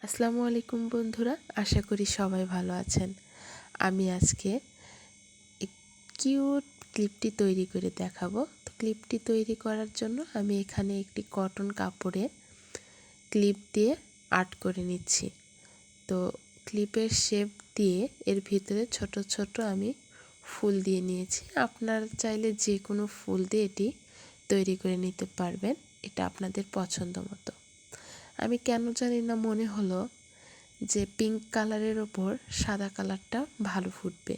আসসালামু আলাইকুম বন্ধুরা, আশা করি সবাই ভালো আছেন। আমি আজকে কিউট ক্লিপটি তৈরি করে দেখাবো। তো ক্লিপটি তৈরি করার জন্য আমি এখানে একটি কটন কাপড়ে ক্লিপ দিয়ে আর্ট করে নিচ্ছি। তো ক্লিপের শেপ দিয়ে এর ভিতরে ছোট ছোট আমি ফুল দিয়ে নিয়েছি। আপনারা চাইলে যে কোনো ফুল দিয়ে এটি তৈরি করে নিতে পারবেন, এটা আপনাদের পছন্দ মতো। আমি কেন জানি না মনে হলো যে পিঙ্ক কালারের ওপর সাদা কালারটা ভালো ফুটবে,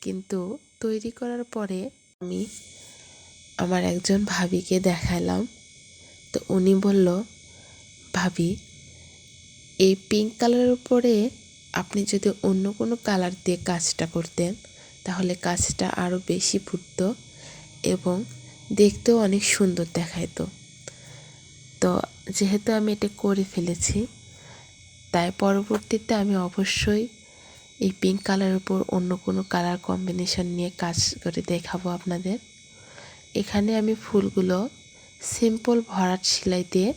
কিন্তু তৈরি করার পরে আমি আমার একজন ভাবিকে দেখালাম। তো উনি বলল, ভাবি, এই পিঙ্ক কালারের উপরে আপনি যদি অন্য কোনো কালার দিয়ে কাজটা করতেন তাহলে কাজটা আরও বেশি ফুটতো এবং দেখতেও অনেক সুন্দর দেখাইতো। তো যেহেতু আমি এটা করে ফেলেছি, তাই পরবর্তীতে আমি অবশ্যই এই পিঙ্ক কালারের উপর অন্য কোনো কালার কম্বিনেশন নিয়ে কাজ করে দেখাবো আপনাদের। এখানে আমি ফুলগুলো সিম্পল ভরাট সেলাই দিয়ে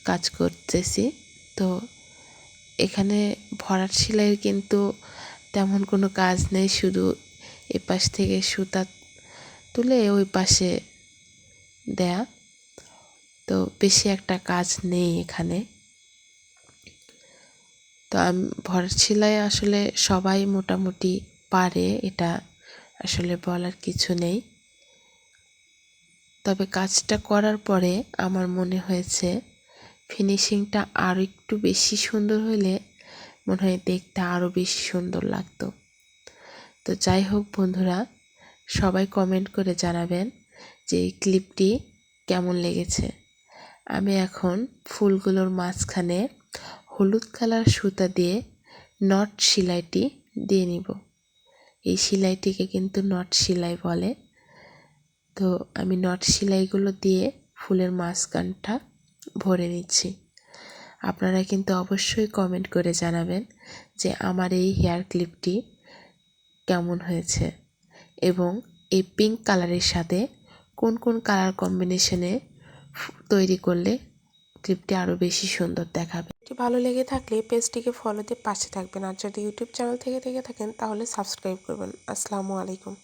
কাজ করতেছি। তো এখানে ভরাট সেলাইয়ের কিন্তু তেমন কোনো কাজ নেই, শুধু এপাশ থেকে সুতা তুলে ওই পাশে দেয়া। তো বেশি একটা কাজ নেই এখানে। তো আমি ভরাট সেলাই আসলে সবাই মোটামুটি পারে, এটা আসলে বলার কিছু নেই। তবে কাজটা করার পরে আমার মনে হয়েছে ফিনিশিংটা আরও একটু বেশি সুন্দর হলে মনে হয় দেখতে আরও বেশি সুন্দর লাগতো। তো যাই হোক বন্ধুরা, সবাই কমেন্ট করে জানাবেন যে এই ক্লিপটি কেমন লেগেছে। আমি এখন ফুলগুলোর মাঝখানে হলুদ কালার সুতা দিয়ে নট সেলাইটি দিয়ে নিব। এই সেলাইটিকে কিন্তু নট সেলাই বলে। তো আমি নট সেলাইগুলো দিয়ে ফুলের মাঝখানটা ভরে নিচ্ছি। আপনারা কিন্তু অবশ্যই কমেন্ট করে জানাবেন যে আমার এই হেয়ার ক্লিপটি কেমন হয়েছে এবং এই পিঙ্ক কালারের সাথে কোন কোন কালার কম্বিনেশনে তৈরি করলে ক্লিপটি আরও বেশি সুন্দর দেখাবে। ভালো লেগে থাকলে পেজটিকে ফলো দিয়ে পাশে থাকবেন, আর যদি ইউটিউব চ্যানেল থেকে থাকেন তাহলে সাবস্ক্রাইব করবেন। আসসালামু আলাইকুম।